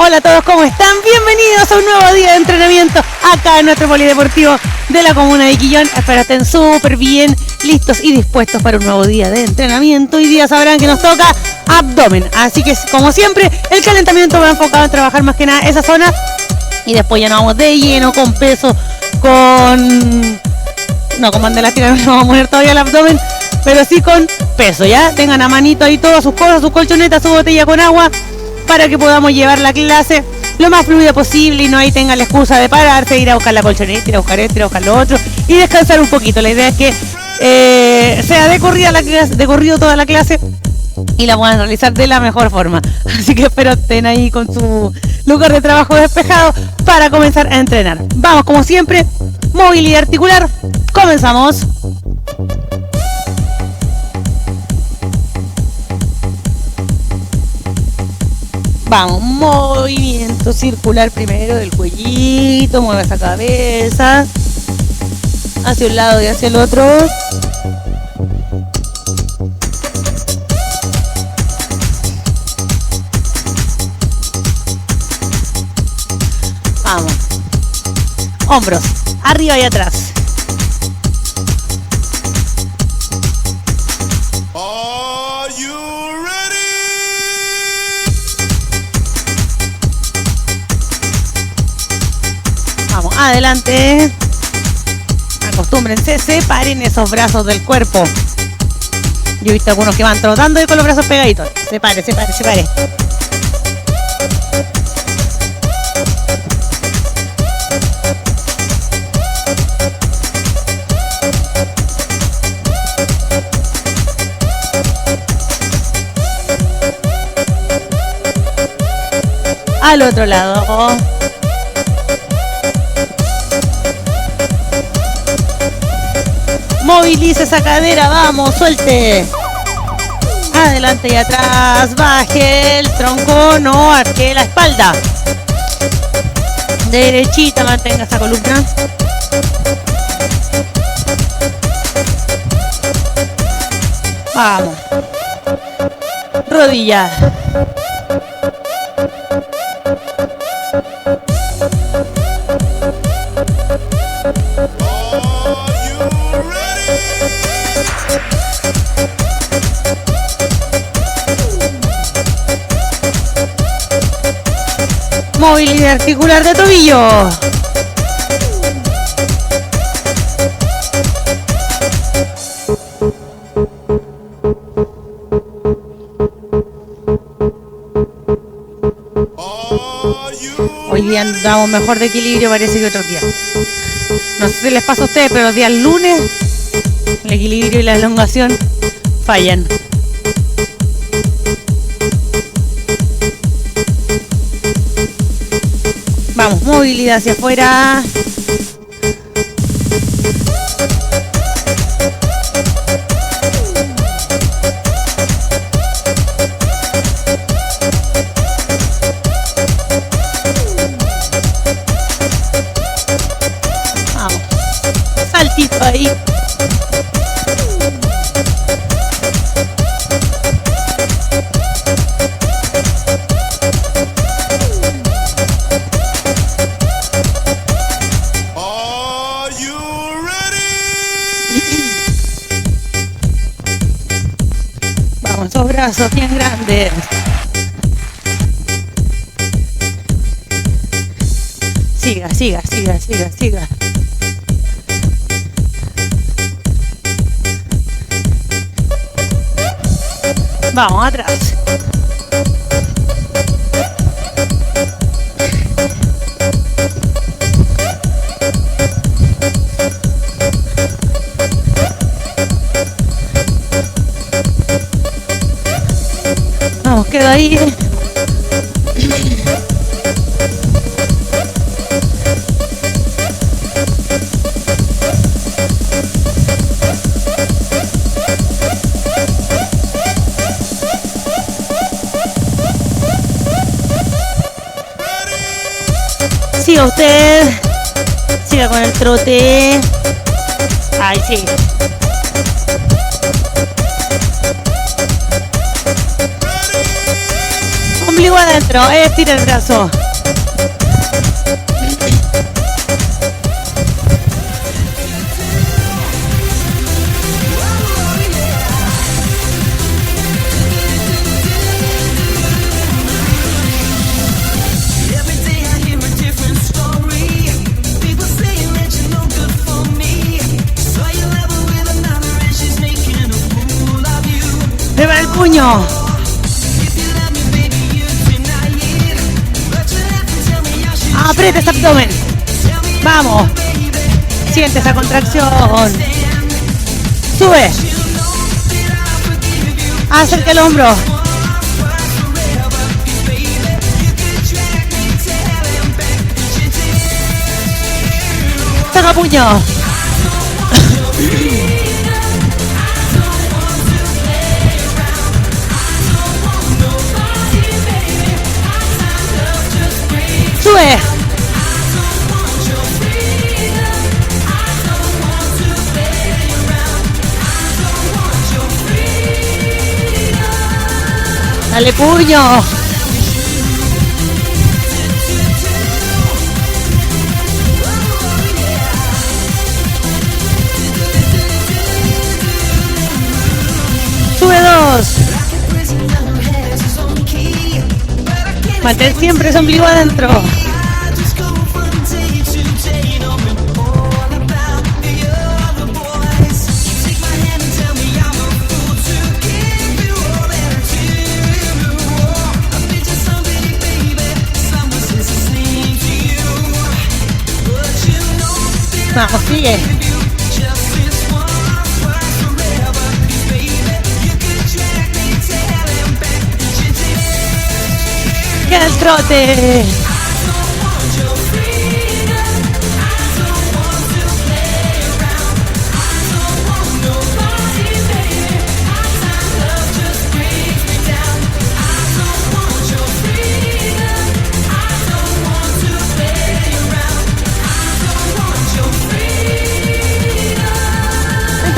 Hola a todos, ¿cómo están? Bienvenidos a un nuevo día de entrenamiento acá en nuestro polideportivo de la comuna de Quillón. Espero estén súper bien, listos y dispuestos para un nuevo día de entrenamiento. Hoy día sabrán que nos toca abdomen, así que como siempre el calentamiento va enfocado en trabajar más que nada esa zona y después ya nos vamos de lleno con peso, con banda elástica, no nos vamos a poner todavía el abdomen, pero sí con peso, ¿ya? Tengan a manito ahí todas sus cosas, sus colchonetas, su botella con agua, para que podamos llevar la clase lo más fluida posible y no ahí tengan la excusa de pararse, ir a buscar la colchoneta, ir a buscar esto, ir a buscar lo otro y descansar un poquito. La idea es que sea de corrido toda la clase y la puedan realizar de la mejor forma. Así que espero estén ahí con su lugar de trabajo despejado para comenzar a entrenar. Vamos, como siempre, movilidad articular. Comenzamos. Vamos, movimiento circular primero del cuellito, mueve esa cabeza hacia un lado y hacia el otro. Vamos, hombros, arriba y atrás. Adelante, acostúmbrense, separen esos brazos del cuerpo. Yo he visto algunos que van trotando y con los brazos pegaditos. Separe. Al otro lado. Movilice esa cadera, vamos, suelte. Adelante y atrás, baje el tronco, no arque la espalda. Derechita, mantenga esa columna. Vamos. Rodilla. Movilidad articular de tobillo. Hoy día andamos mejor de equilibrio, parece que otros días. No sé si les pasa a ustedes, pero los días lunes el equilibrio y la elongación fallan. Vamos, movilidad hacia afuera. Vamos, saltito ahí. Esos brazos bien grandes. Siga. Vamos atrás. Vamos, queda ahí. Siga usted. Siga con el trote. Ay, sí. Ombligo adentro. Estira el brazo. Prepara el puño. Aprieta ese abdomen. Vamos. Siente esa contracción. Sube. Acerca el hombro. Saca puño. Sube. Dale puño. Sube 2. Mantén siempre ese ombligo adentro. Vamos, sigue. Queda el trote.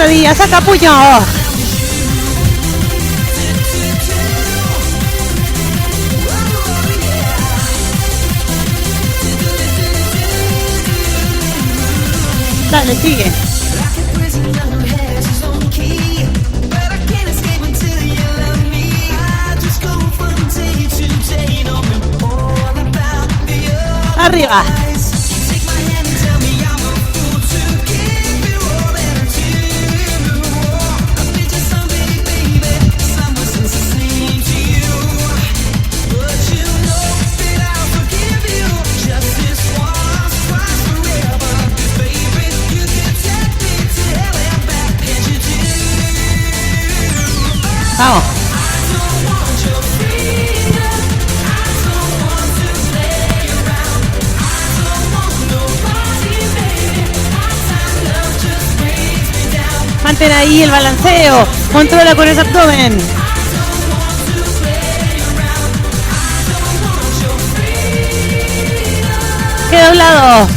Día, saca puño. Dale, sigue. Arriba. Vamos. Mantén ahí el balanceo. Controla con ese abdomen. Queda a un lado.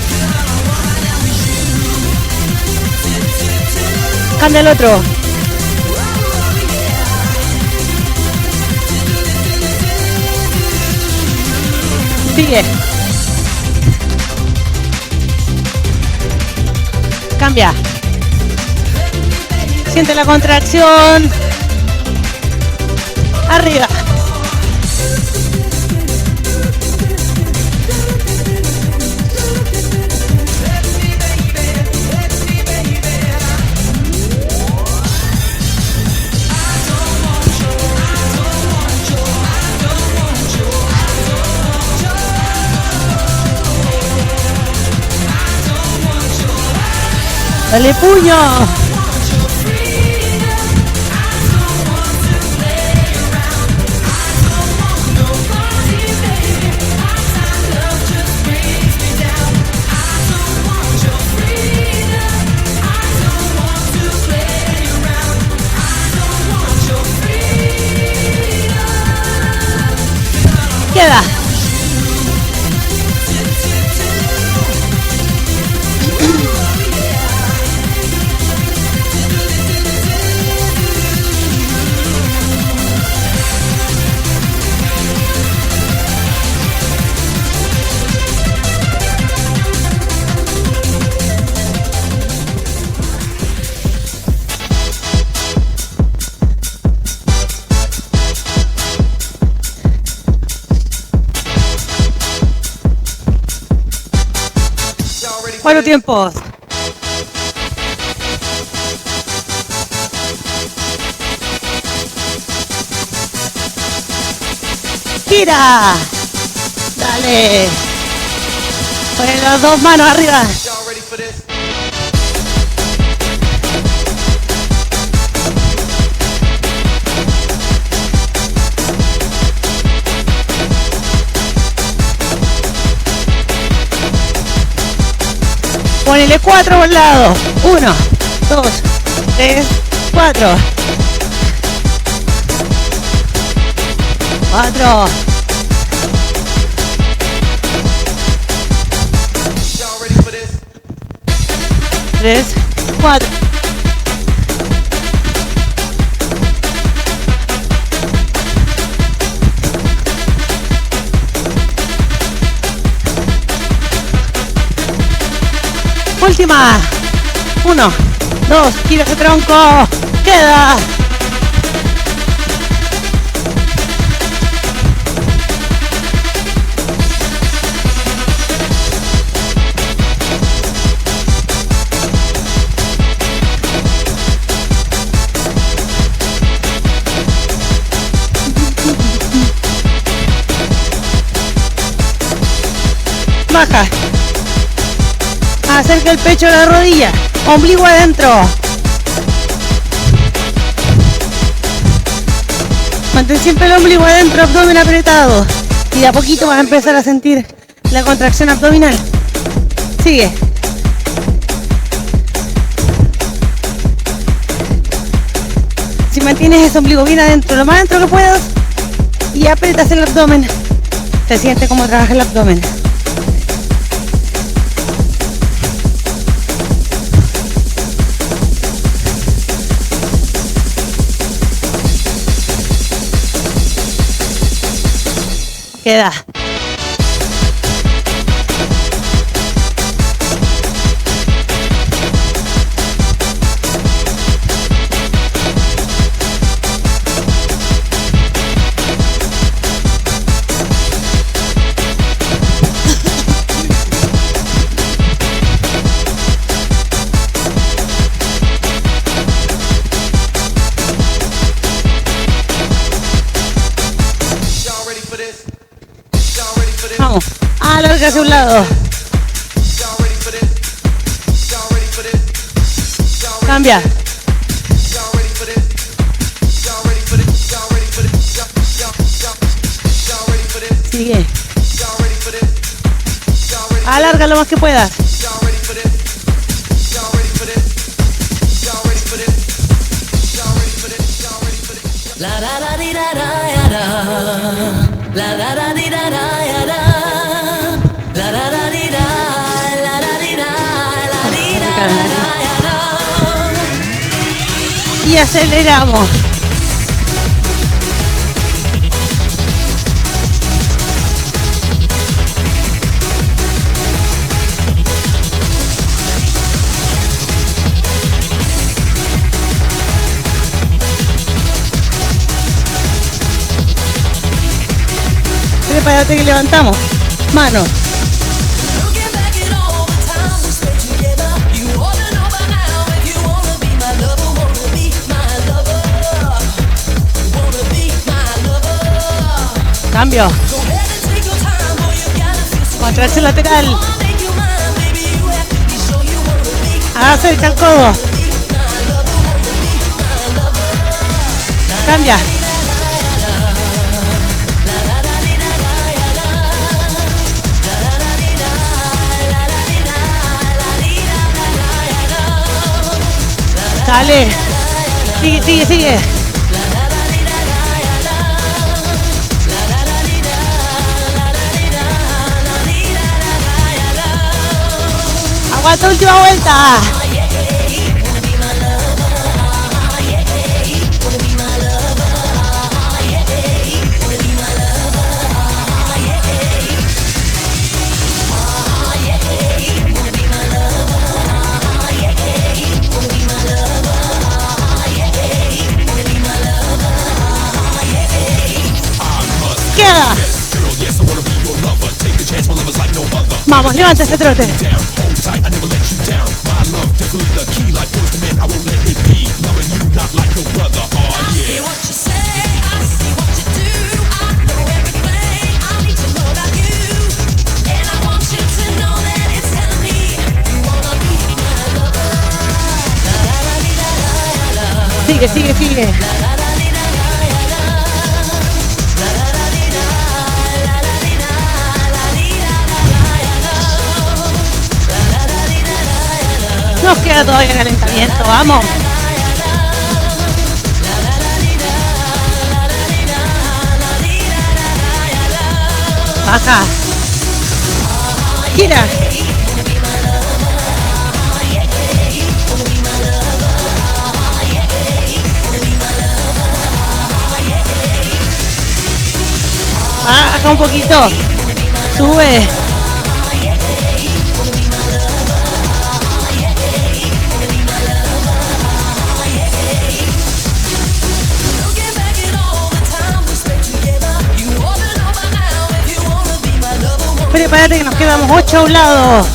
Cambia el otro. Sigue. Cambia. Siente la contracción. Arriba. Dale puño. Queda. tiempos. ¡Gira! ¡Dale! Ponen las dos manos arriba. Ponele 4 por lado. 1, 2, 3, 4. 4. 3, 4. Última. 1, 2, gira ese tronco. Queda. Baja. Acerca el pecho a la rodilla. Ombligo adentro. Mantén siempre el ombligo adentro, abdomen apretado. Y de a poquito vas a empezar a sentir la contracción abdominal. Sigue. Si mantienes ese ombligo bien adentro, lo más adentro que puedas, y aprietas el abdomen, se siente como trabaja el abdomen. Queda. Vamos, alarga hacia un lado. Cambia. Sigue. Alarga lo más que puedas. La da da di da da ya da. La da da di da da ya da. La da da di da, la da di da, la di da ya da. Y aceleramos. Prepárate que levantamos. Mano. Cambio. Contracción lateral. Acerca el codo. Cambia. Dale. Sigue, sigue, sigue. Aguanta, última vuelta. Queda. Vamos, levanta ese trote. Sigue, sigue, sigue. Nos queda todavía calentamiento, vamos. Baja. Gira. Baja un poquito. Sube. Prepárate que nos quedamos 8 a un lado.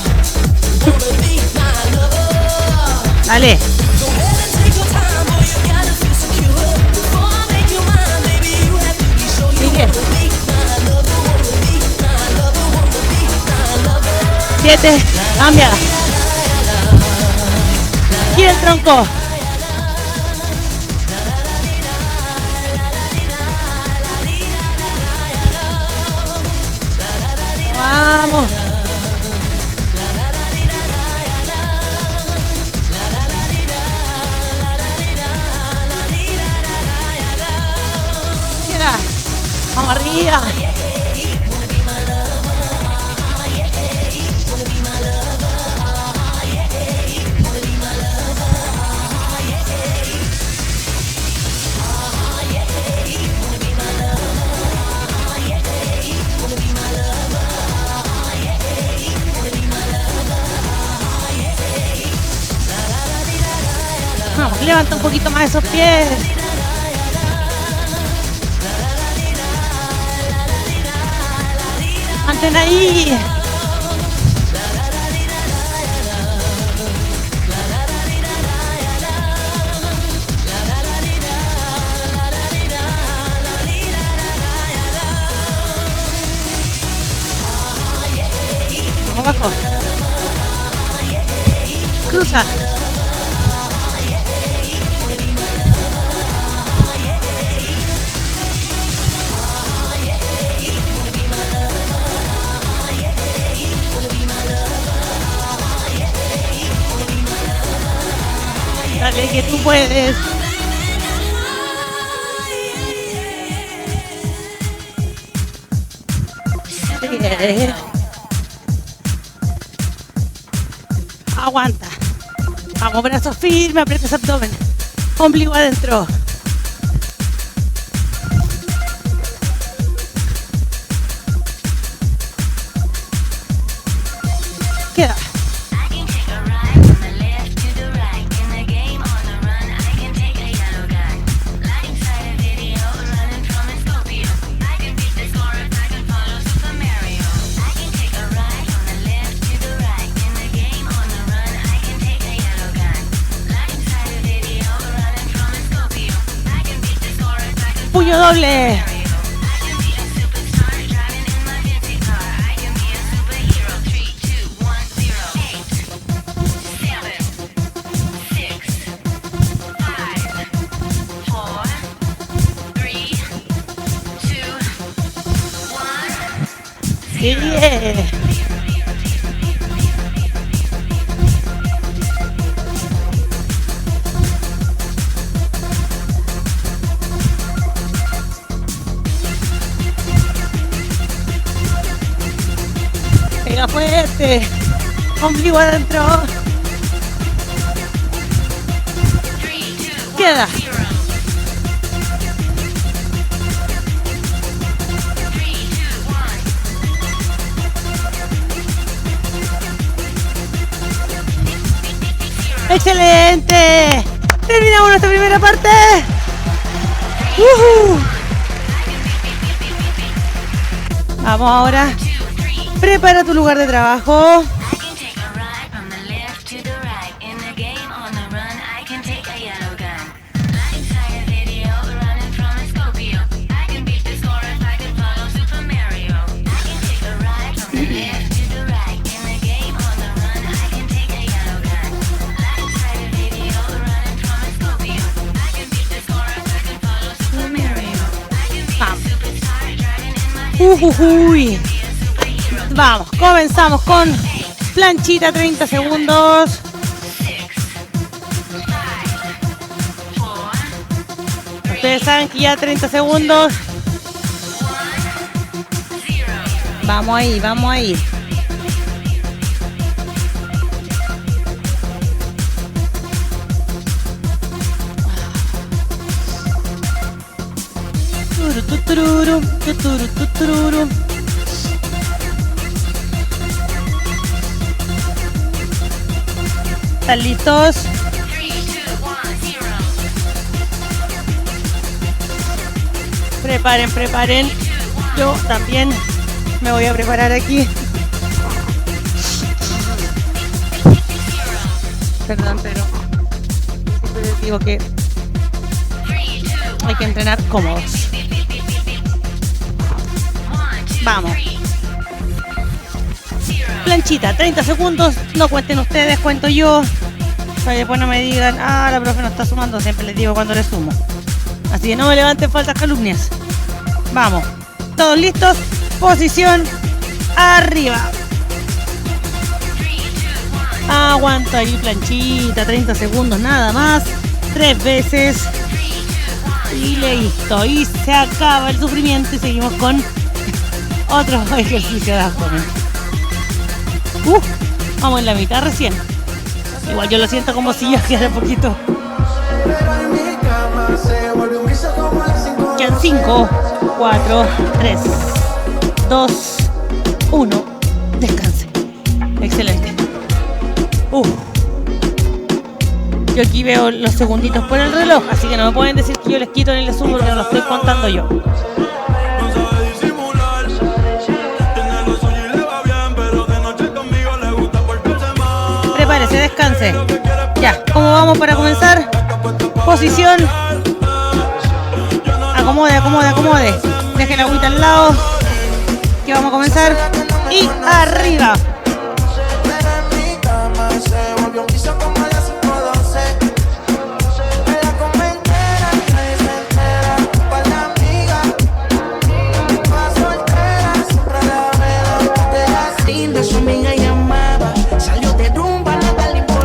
Dale. Sigue. 7. Cambia. Gira el tronco. Vamos. Mira. Vamos arriba. Vamos, levanta un poquito más esos pies. Mantén ahí. Vamos abajo. Cruza. Dale que tú puedes. Sigue. Aguanta. Vamos, brazos firmes, aprieta ese abdomen. Ombligo adentro. Queda. Puño doble. Sigue. Pega fuerte. Ombligo adentro. Queda. ¡Excelente! Terminamos nuestra primera parte. Vamos ahora. Prepara tu lugar de trabajo. Uy. Vamos, comenzamos con planchita, 30 segundos. Ustedes saben que ya 30 segundos. Vamos ahí, vamos ahí. Tutururu, tuturu, tutururu. ¿Están listos? Preparen, preparen. Yo también me voy a preparar aquí. Perdón, pero siempre les digo que hay que entrenar cómodos. Vamos. Planchita, 30 segundos. No cuenten ustedes, cuento yo. Para que después no me digan, la profe no está sumando. Siempre les digo cuando les sumo. Así que no me levanten falsas calumnias. Vamos. ¿Todos listos? Posición arriba. Aguanta ahí, planchita. 30 segundos nada más. 3 veces. Y listo. Y se acaba el sufrimiento. Y seguimos con otro ejercicio de abdomen. Vamos en la mitad recién. Igual yo lo siento como si ya quedara poquito. Quedan 5, 4, 3, 2, 1. Descanse. Excelente. Yo aquí veo los segunditos por el reloj, así que no me pueden decir que yo les quito ni les sumo porque no lo estoy contando yo. Prepárese, descanse. Ya, ¿cómo vamos para comenzar? Posición. Acomode, acomode, acomode. Deje la agüita al lado. Que vamos a comenzar. Y arriba.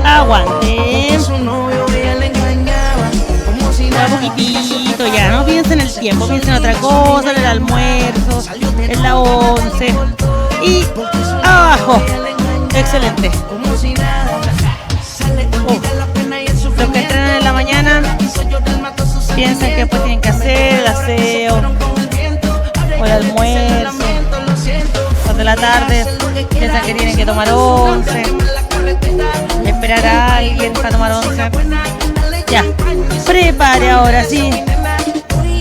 Aguante. Un poquitito ya, no piensen en el tiempo, piensen en otra cosa, en el almuerzo, en la 11 y abajo. Excelente. Los que entrenan en la mañana piensan que después tienen que hacer el aseo o el almuerzo. Los de la tarde piensan que tienen que tomar 11, esperar a alguien para tomar 11. Ya, prepare ahora sí.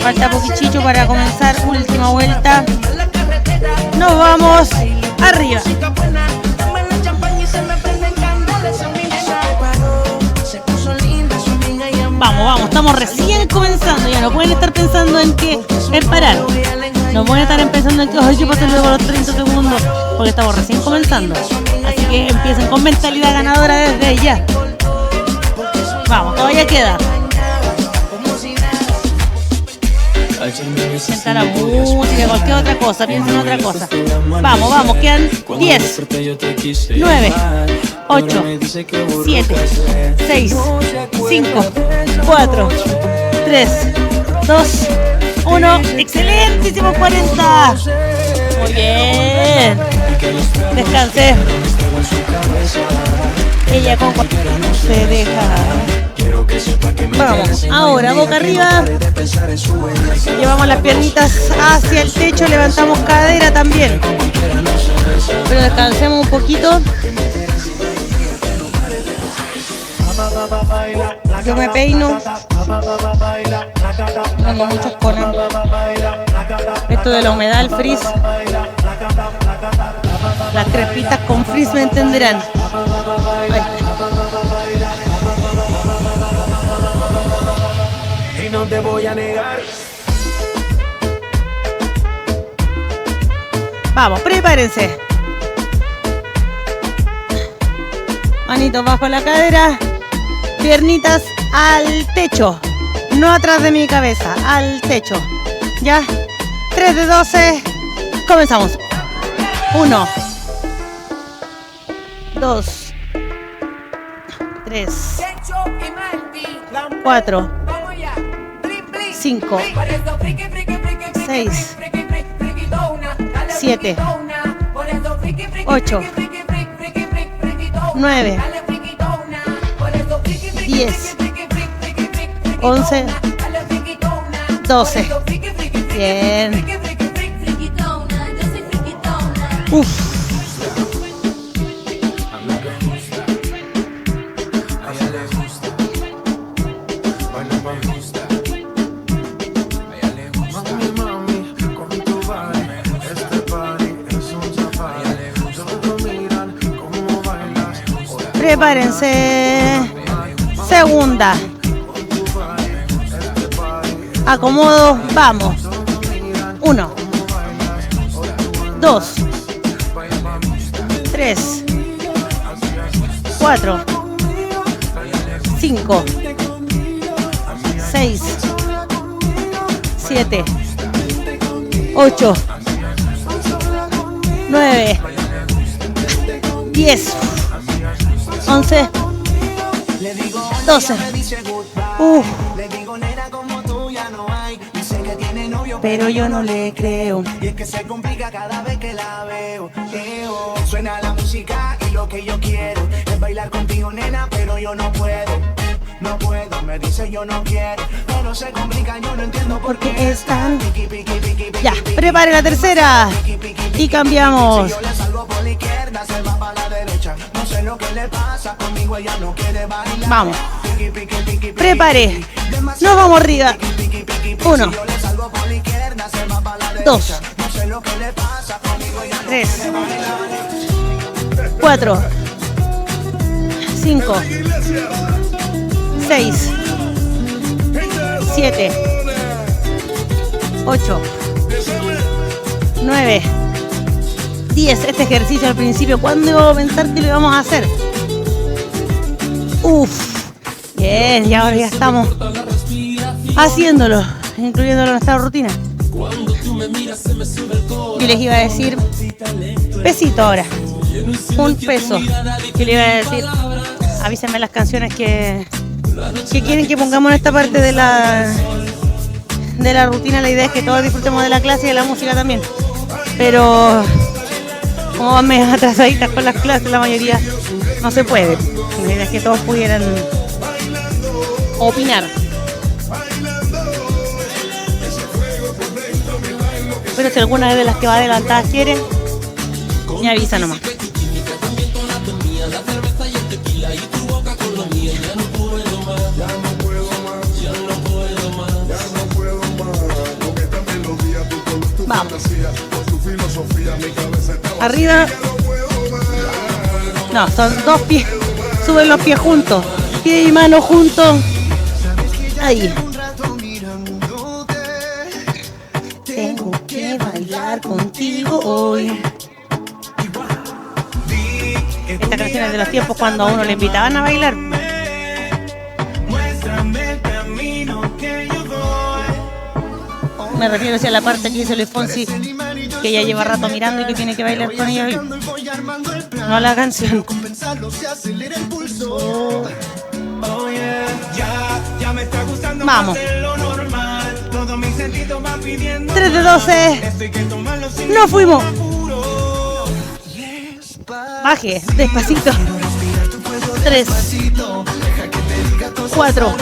Falta poquichicho para comenzar. Última vuelta. Nos vamos arriba. Vamos, vamos, estamos recién comenzando. Ya no pueden estar pensando en parar. No pueden estar pensando en que ¿qué pasa luego los 30 segundos? Porque estamos recién comenzando. Así que empiecen con mentalidad ganadora desde ya. Vamos, todavía queda. Sienta la música, cualquier otra cosa, piensen en otra cosa. Vamos, vamos, quedan 10, 9, 8, 7, 6, 5, 4, 3, 2, 1. Excelentísimo, 40. Muy bien. Descanse. Ella con se deja. Vamos, ahora boca arriba. Llevamos las piernitas hacia el techo, levantamos cadera también. Pero descansemos un poquito. Yo me peino. Tengo muchas colas. Esto de la humedad, el frizz. Las crepitas con frizz me entenderán. Y no te voy a negar. Vamos, prepárense. Manitos bajo la cadera. Piernitas al techo. No atrás de mi cabeza, al techo. Ya. 3 de 12. Comenzamos. 1, 2, 3, 4, 5, 6, 7, 8, 9, 10, 11, 12. Bien. Uf. Prepárense. Segunda. Acomodo. Vamos. 1, 2, 3, 4, 5, 6, 7, 8, 9, 10, 11, 12. Pero yo no le creo. Y es que se complica cada vez que la veo. Suena la música y lo que yo quiero es bailar contigo, nena, pero yo no puedo. No puedo, me dice yo no quiero. Pero se complica, yo no entiendo por qué están. Ya, prepare la tercera. Y cambiamos. Si yo le salgo por la izquierda, se va para la derecha. No sé lo que le pasa, conmigo ella no quiere bailar. Vamos. Prepare. Nos vamos arriba. 1, 2, 3, 4, 5, 6, 7, 8, 9, 10. Este ejercicio al principio, ¿cuándo iba a pensar que lo íbamos a hacer? Bien, y ahora ya estamos haciéndolo, incluyéndolo en nuestra rutina. Y les iba a decir pesito ahora, un peso. Y le iba a decir, avísenme las canciones que quieren que pongamos en esta parte de la rutina. La idea es que todos disfrutemos de la clase y de la música también, pero como van medio atrasaditas con las clases, la mayoría no se puede. La idea es que todos pudieran opinar. Pero si alguna de las que va adelantadas quiere, me avisa nomás. Vamos. Arriba. No, son dos pies. Suben los pies juntos. Pie y mano juntos. Ahí. Tengo que bailar contigo hoy. Esta canción es de los tiempos cuando a uno le invitaban a bailar. Me refiero hacia la parte que hizo Luis Fonsi, que ya lleva rato mirando y que tiene que bailar con ella hoy. No la canción. Vamos. 3 de 12. Nos fuimos. Baje, despacito. 3, 4,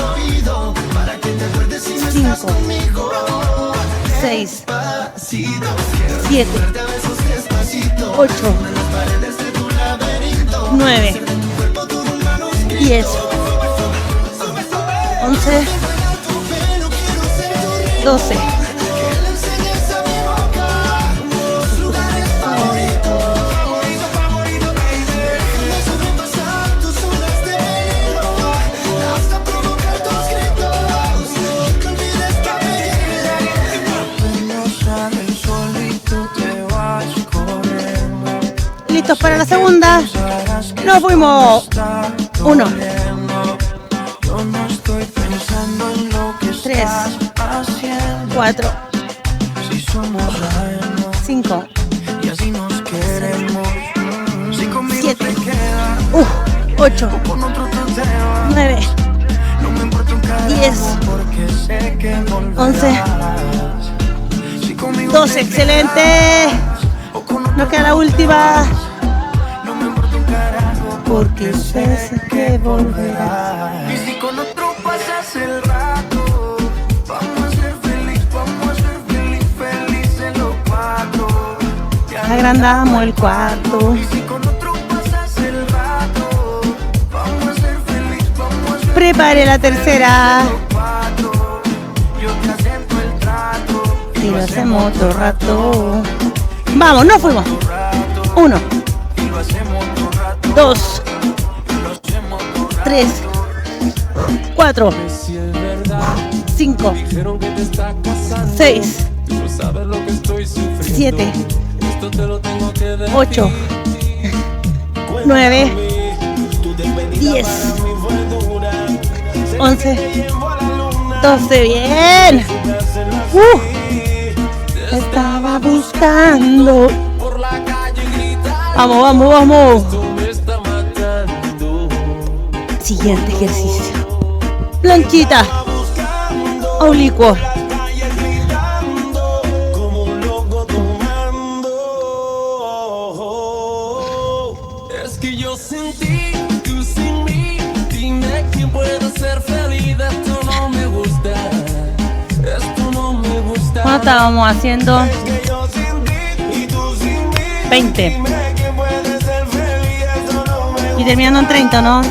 5, 6, 7, 8, 9, 10, 11, 12. Listos para la segunda. Nos fuimos. 1, 3, 4, 5, 8, 9, 10, 11, 12. Excelente. Nos queda la última. Porque sé que volverás. Y si con otro pasas el rato, vamos a ser felices los cuatro. Agrandamos el cuarto. Y si con otro pasas el rato, vamos a ser felices. Prepare la tercera. Cuatro, yo te acepto el trato. Y lo hacemos otro rato. Vamos, nos fuimos. 1, 2, 3, 4, 5, 6, 7, 8, 9, 10, 11, 12. Bien. Estaba buscando. Vamos, vamos, vamos. Siguiente ejercicio. Planchita. Oblicuo. Es que yo sin ti, tú sin mí. Dime quién puede ser feliz. Esto no me gusta. Esto no me gusta. ¿Cuánto estábamos haciendo? 20. Y terminando en 30, ¿no?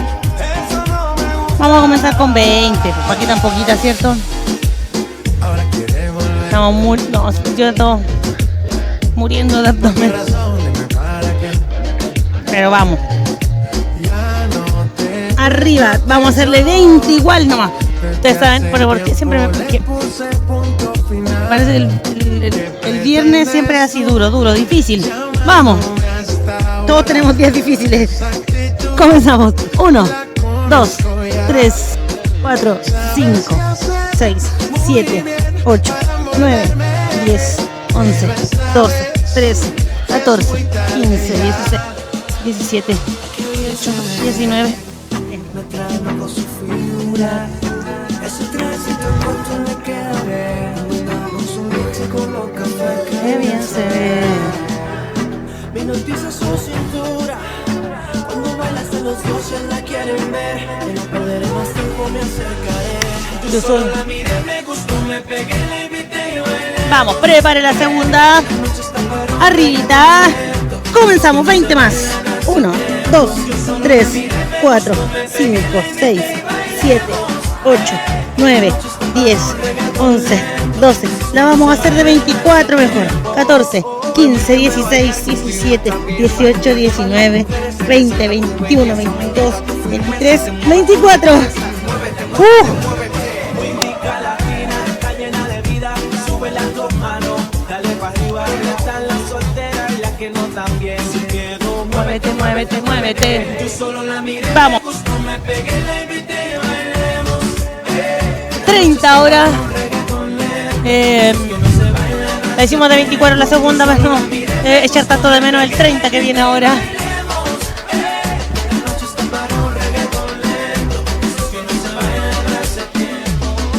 Vamos a comenzar con 20. Pues aquí tan poquita, ¿cierto? Estamos muy... No, yo estoy muriendo de abdomen. Pero vamos. Arriba. Vamos a hacerle 20 igual nomás. Ustedes saben, pero porque siempre me... Porque parece el viernes siempre es así duro, difícil. Vamos. Todos tenemos días difíciles. Comenzamos. 1, 2, 3, 4, 5, 6, 7, 8, 9, 10, 11, 12, 13, 14, 15, 16, 17, 18, 19. Qué bien se ve. Mi noticia su cintura. Cuando bailas de los dioses la quieren ver. Y no perderé más tiempo, me acercaré. Yo soy. La miré, me gustó, me pegué, la invité y bailé. Vamos, prepare la segunda. Arribita. Comenzamos, 20 más. 1, 2, 3, 4, 5, 6, 7, 8, 9, 10, 11, 12. La vamos a hacer de 24 mejor. 14, 15, 16, 17, 18, 19, 20, 21, 22, 23, 24. Muévete, muévete, muévete. Vamos. 30 ahora. La hicimos de 24 la segunda, más no echar tanto de menos el 30 que viene ahora.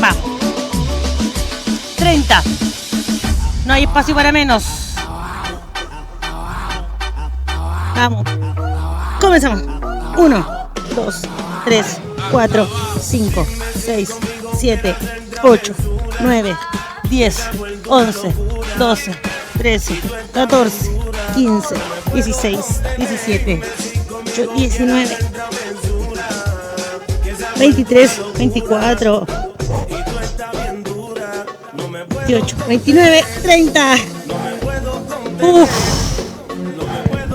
Va. 30. No hay espacio para menos. Vamos. Comenzamos. 1, 2, 3, 4, 5, 6, 7, 8, 9, 10, 11, 12, 13, 14, 15, 16, 17, 18, 19, 23, 24, 28, 29, 30. Uf.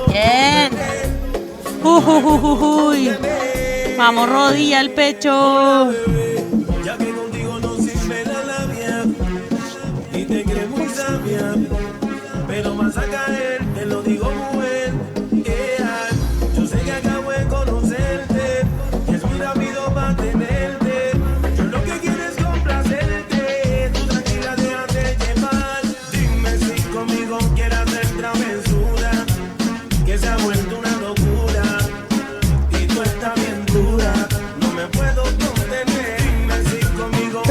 Bien. Uy. Vamos, rodilla al pecho. Ya que contigo no sirve la labia y te crees muy sabia, pero vas a caer, te lo digo mujer. Yeah. Yo sé que acabo de conocerte, es muy rápido para tenerte. Yo lo que quiero es complacerte, tú tranquila déjate llevar. Dime si conmigo quieres hacer travesura, que se ha vuelto una locura y tú estás bien.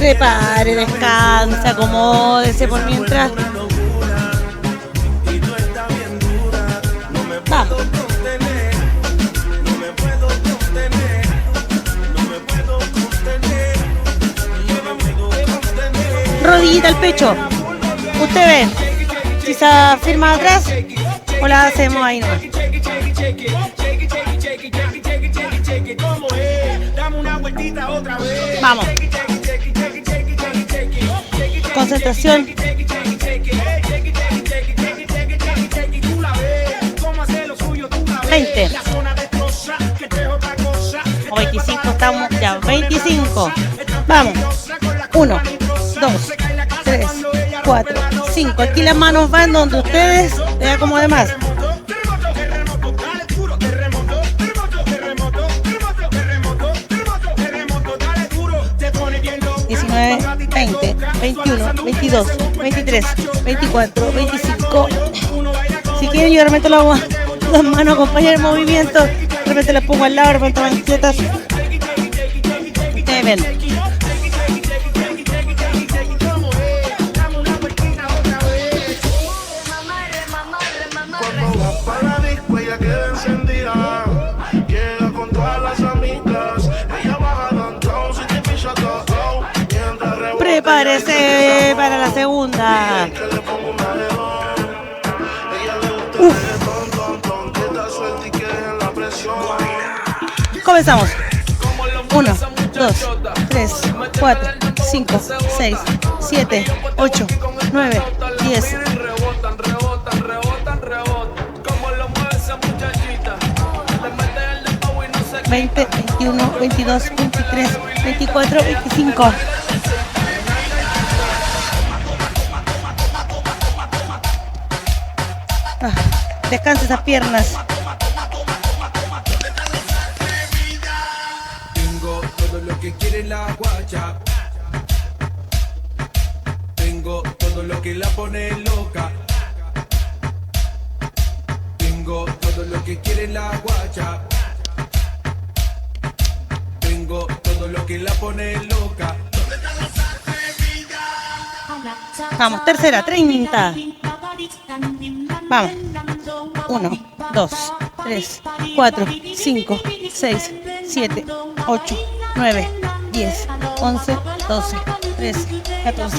Prepare, descansa, acomódese por mientras. Vamos. Rodillita al pecho. Usted ve si se afirma atrás o la hacemos ahí nomás. Vamos. Concentración. 20. O 25 estamos ya. 25. Vamos. 1, 2, 3, 4, 5. Aquí las manos van donde ustedes vean como de más. 19, 20, 21, 22, 23, 24, 25. Si quieren yo de repente lo hago las manos, acompañar el movimiento. De repente las pongo al lado, de repente van quietas. Ustedes ven. Prepárese para la segunda. Comenzamos. 1, 2, 3, 4, 5, 6, 7, 8, 9, 10. 20, 21, 22, 23, 24, 25. Descansa esas piernas. Tengo todo lo que quiere la guacha. Tengo todo lo que la pone loca. Tengo todo lo que quiere la guacha. Tengo todo lo que la pone loca. Vamos, tercera, 30. Vamos. 1, 2, 3, 4, 5, 6, 7, 8, 9, 10, 11, 12, 13, 14.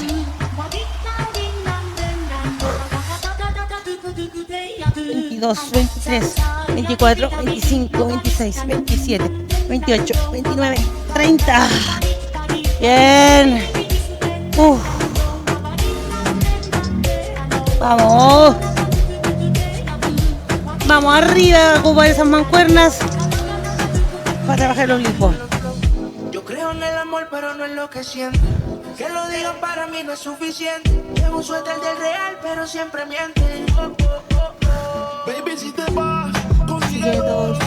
22, 23, 24, 25, 26, 27, 28, 29, 30. Bien. Vamos. Vamos arriba a ocupar esas mancuernas para trabajar los limpos. Yo creo en el amor, pero no en lo que siento. Que lo digan para mí no es suficiente. Llevo un suéter del real, pero siempre miente. Baby, si te vas, consigue dos.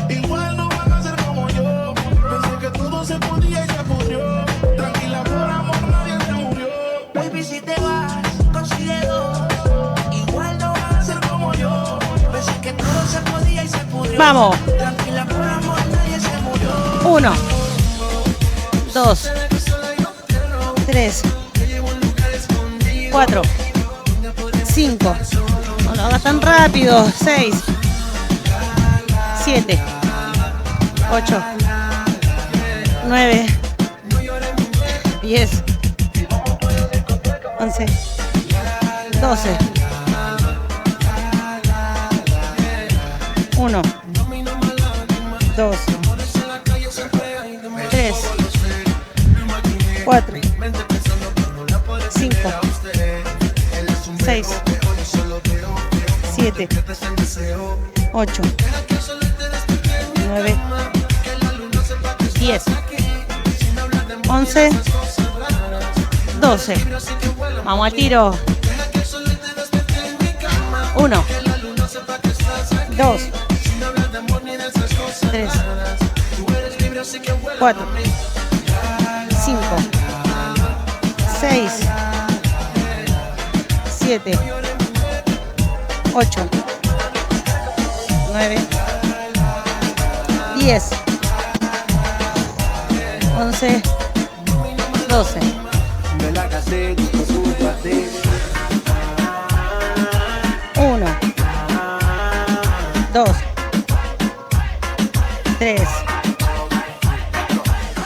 Igual no van a ser como yo. Pensé que todo se podía y se pudrió. Tranquila, por amor, nadie se murió. Baby, si te vas, consigue dos. Igual no van a ser como yo. Pensé que todo se podía y se pudrió. Vamos. Tranquila, por amor, nadie se murió. 1, 2, 3, 4, 5. No lo hagas tan rápido. 6, 7, 8, 9, 10, 11, 12. 1, 2, 3, 4, 5, 6, 7, 8, 9, 10, 11, 12. Vamos al tiro. 1, 2, 3, 4, 5, 6, 7, 8, 9, 10, 11, 12. me la gasté, despreocúpate. 1, 2, 3,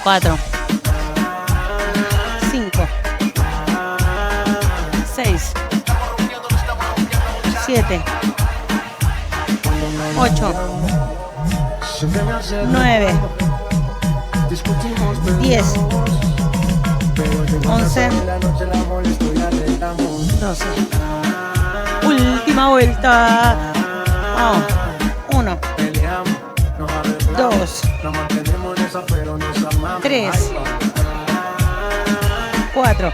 4, 5, 6, 7, 8, 9, 10, 11, 12. Última vuelta. 1, 2, 3, 4,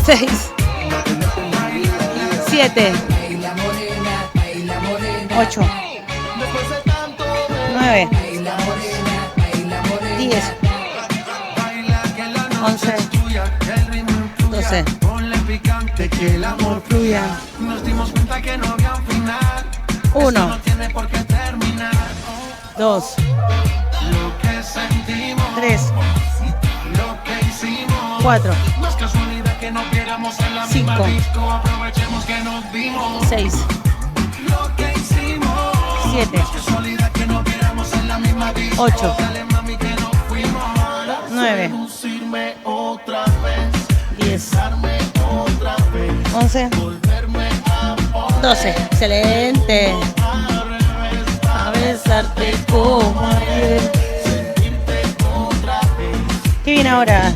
6, 7, 8, 9, 10, 11, 12. Que el amor fluya. Nos dimos cuenta que no había un final. 1, no tiene por qué terminar. 2, lo que sentimos. 3, lo que hicimos. 4, no es casualidad que nos viéramos en la misma disco. Aprovechemos que nos vimos. 6, lo que hicimos. 7, casualidad que nos viéramos en la misma disco. 8, dale mami que nos fuimos. 9, otra vez. 10, 11, 12. Excelente. A besarte como ayer. ¿Qué viene ahora?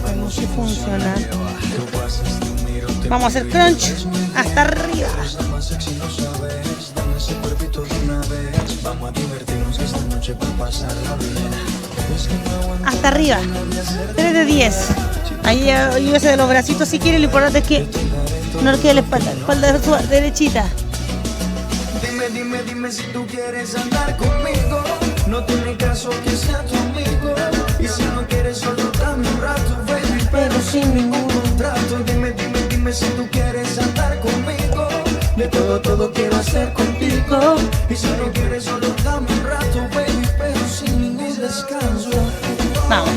Vamos a funcionar. Vamos a hacer crunch hasta arriba. Hasta arriba. 3 de 10. Ahí ayúdese de los bracitos si quiere. Lo importante es que no le quede la espalda derechita. Dime si tú quieres andar conmigo. No tiene caso que sea tu amigo. Y si no quieres solo dame un rato, baby, pero sin ningún contrato. Dime si tú quieres andar conmigo. De todo quiero hacer contigo. Y si no quieres solo dame un rato, baby, pero sin ningún descanso. Vamos.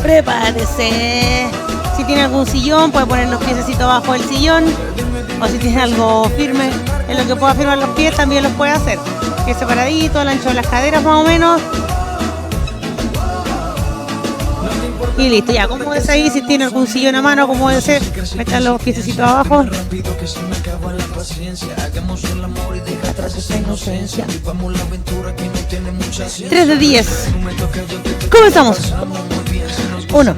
Prepárese. Si tiene algún sillón, puede poner los piececitos abajo del sillón. O si tiene algo firme, en lo que pueda firmar los pies, también los puede hacer. Pies separaditos, al ancho de las caderas más o menos. Y listo, ya, como es ahí, si tiene algún sillón a mano, como debe ser, metan los piececitos abajo. 3 de 10. Comenzamos. 1,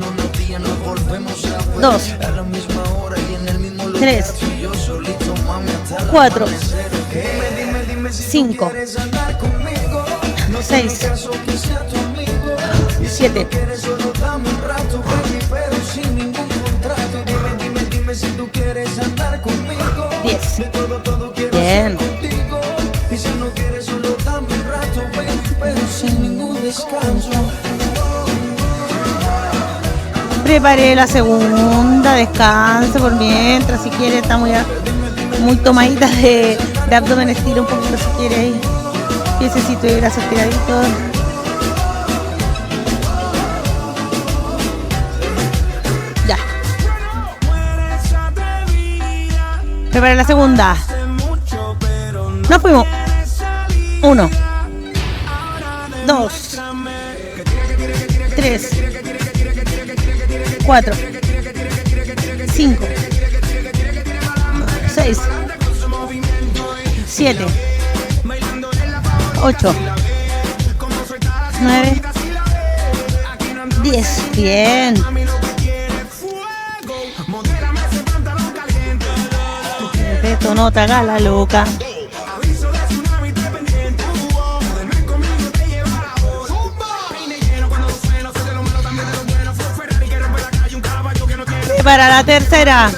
2, 3, 4, 5, 6, 7, 10. Bien. Prepare la segunda, descanse por mientras, si quiere, está muy tomadita de abdomen, estira un poquito si quiere ahí. Piececito y brazos tiraditos. Ya. Prepare la segunda. Nos fuimos. 1, 2, 3, 4, 5, 6, 7, 8, 9, 10. Bien. Esto no te haga la loca. Para la tercera.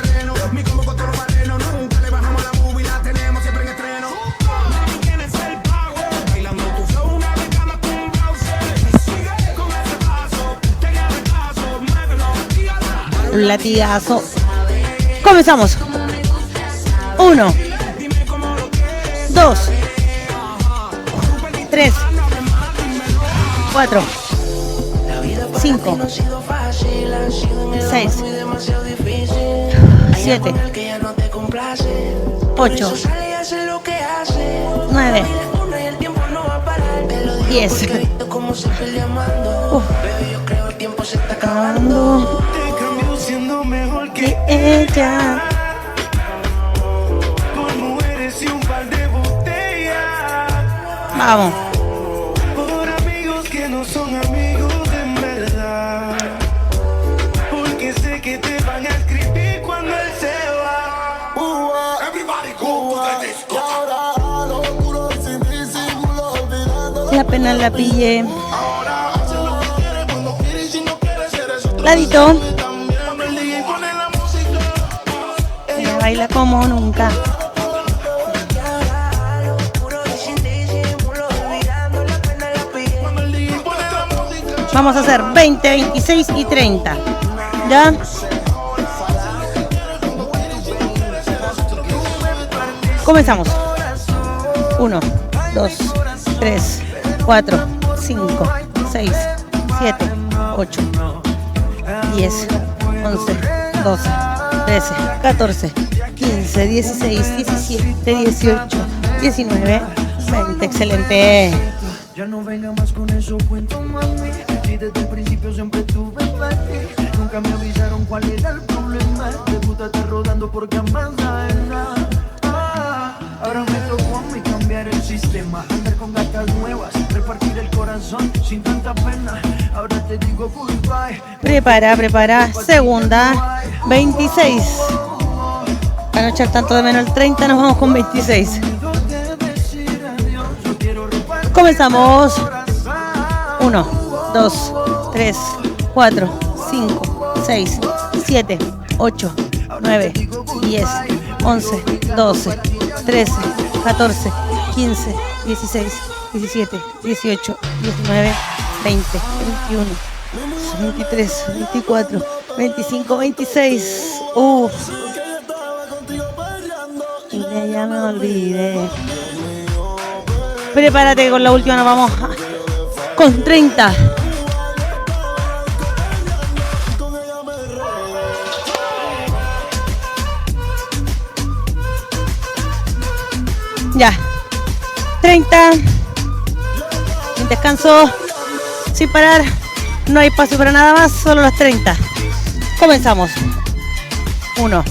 Un latigazo. Comenzamos. 1, 2, 3, 4, 5, 6, 7, 8, 9, 10. Acabando. Te cambio siendo mejor que Ella. por mujeres y un par de botellas. Vamos. Por amigos que no son amigos en verdad. Porque sé que te van a escribir cuando él se va. Everybody go to the disco. Y ahora lo juro sin disimulo, olvidando La pena la pillé. ahora hace lo que quiere, cuando quiere y si no quiere eres otro. Ladito. También cuando el DJ pone la música, Ella baila como nunca. cuando el DJ pone la música. Vamos a hacer 20, 26 y 30. ¿Ya? Comenzamos. 1, 2, 3, 4, 5, 6, 7, 8, 10, 11, 12, 13, 14, 15, 16, 17, 18, 19, 20. Excelente. Ya no venga más con eso, cuento mami. Si desde el principio siempre tuve para ti. Nunca me avisaron cuál era el problema. Te gusta estar rodando por camas ajenas. Ahora me tocó a mí cambiar el sistema. Andar con gatas nuevas, repartir el corazón sin tanta pena. Ahora te digo goodbye. Prepara. Segunda. 26. Para no echar tanto de menos el 30, nos vamos con 26. Comenzamos. 1, 2, 3, 4, 5, 6, 7, 8, 9, 10, 11, 12, 13, 14, 15, 16, 17, 18, 19, 20, 21, 23, 24, 25, 26. Y de ella me olvidé. Prepárate, con la última nos vamos con 30. Ya. 30. Sin descanso. Sin parar. No hay espacio para nada más. Solo las 30. Comenzamos. 1.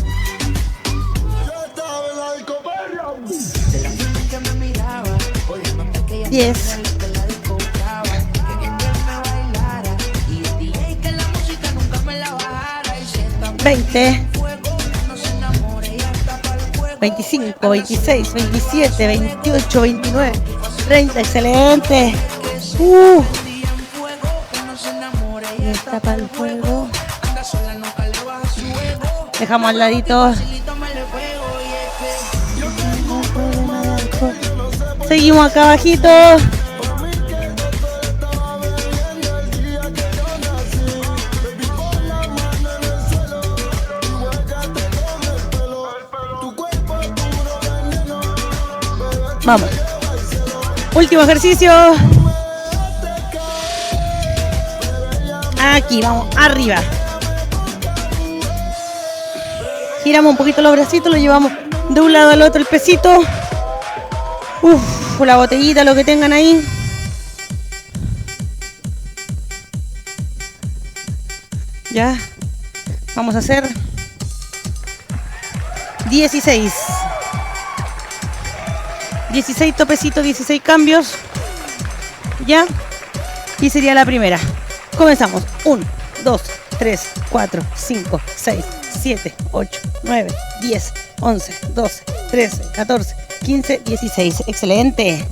10. 20. 25, 26, 27, 28, 29, 30. Excelente. Y está para el juego. Dejamos al ladito. Seguimos acá abajito. Vamos. Último ejercicio. Aquí, vamos, arriba. Giramos un poquito los bracitos, lo llevamos de un lado al otro el pesito. La botellita, lo que tengan ahí. Ya. Vamos a hacer 16. 16 topecitos, 16 cambios. Ya. Y sería la primera. Comenzamos. 1, 2, 3, 4, 5, 6, 7, 8, 9, 10, 11, 12, 13, 14, 15, 16. Excelente.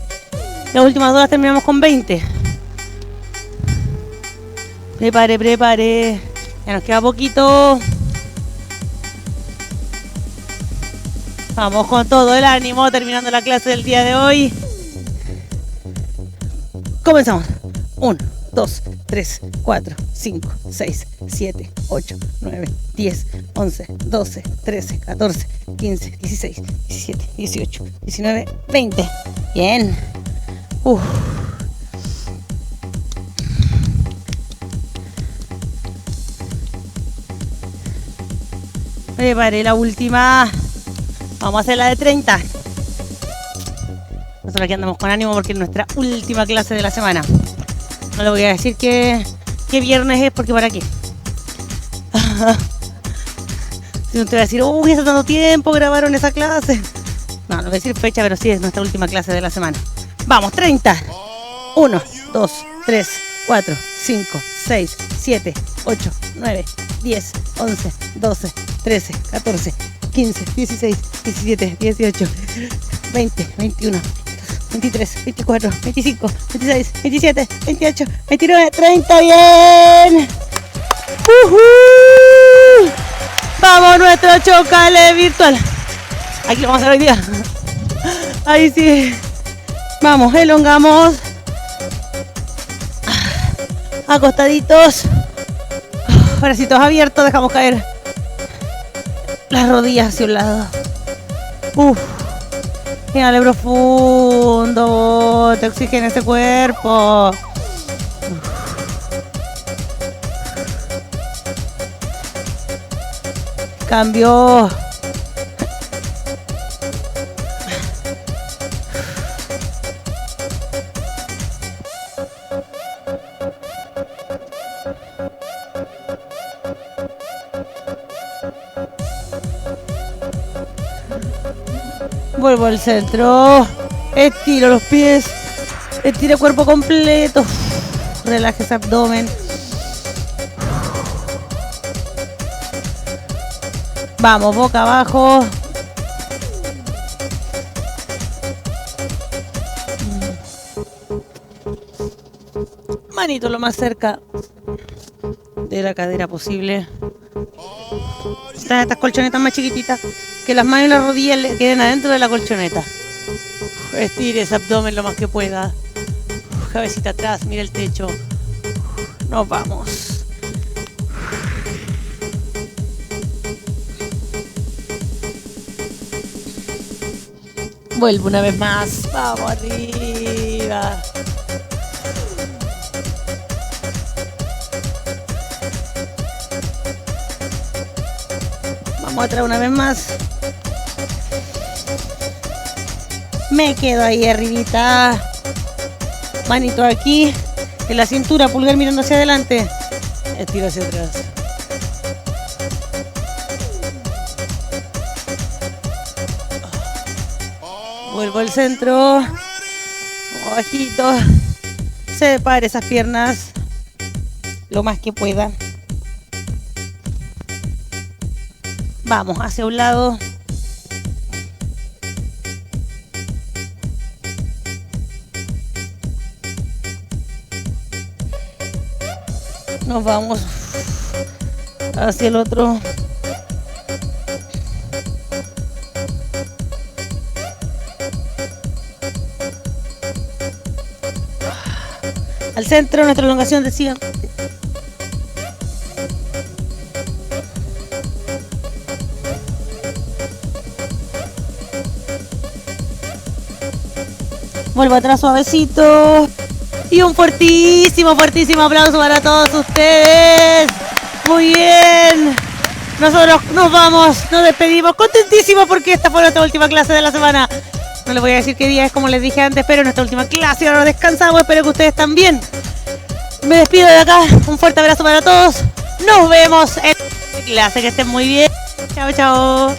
Las últimas dos las terminamos con 20. Prepare. Ya nos queda poquito. Vamos con todo el ánimo, terminando la clase del día de hoy. Comenzamos. 1, 2, 3, 4, 5, 6, 7, 8, 9, 10, 11, 12, 13, 14, 15, 16, 17, 18, 19, 20. Bien. Preparé la última. Vamos a hacer la de 30. Nosotros aquí andamos con ánimo porque es nuestra última clase de la semana. No le voy a decir qué viernes es porque para qué. Si no te voy a decir, uy, hace tanto tiempo grabaron esa clase. No voy a decir fecha, pero sí es nuestra última clase de la semana. Vamos, 30. 1, 2, 3, 4, 5, 6, 7, 8, 9, 10, 11, 12, 13, 14, 15, 16, 17, 18, 20, 21, 23, 24, 25, 26, 27, 28, 29, 30. ¡Bien! ¡Vamos, nuestro chocale virtual! Aquí lo vamos a hacer hoy día. Ahí sí. Vamos, elongamos. Acostaditos. Bracitos abiertos, dejamos caer las rodillas hacia un lado. Inhale profundo. Te oxigena ese cuerpo. Cambio. Vuelvo al centro. Estiro los pies. Estira el cuerpo completo. Relaje ese abdomen. Vamos, boca abajo. Manito lo más cerca de la cadera posible. Están estas colchonetas más chiquititas. Que las manos y las rodillas le queden adentro de la colchoneta. Estire ese abdomen lo más que pueda. Cabecita atrás, mira el techo. Nos vamos. Vuelvo una vez más. Vamos arriba. Vamos atrás una vez más. Me quedo ahí arribita. Manito aquí. En la cintura, pulgar mirando hacia adelante. Estiro hacia atrás. Vuelvo al centro. Bajito. Separe esas piernas lo más que pueda. Vamos hacia un lado. Nos vamos hacia el otro. Al centro, nuestra elongación decía. Vuelvo atrás suavecito. Y un fuertísimo, fuertísimo aplauso para todos ustedes. Muy bien. Nosotros nos vamos, nos despedimos contentísimos porque esta fue nuestra última clase de la semana. No les voy a decir qué día es, como les dije antes, pero nuestra última clase. Ahora descansamos, espero que ustedes también. Me despido de acá. Un fuerte abrazo para todos. Nos vemos en la clase. Que estén muy bien. Chao, chao.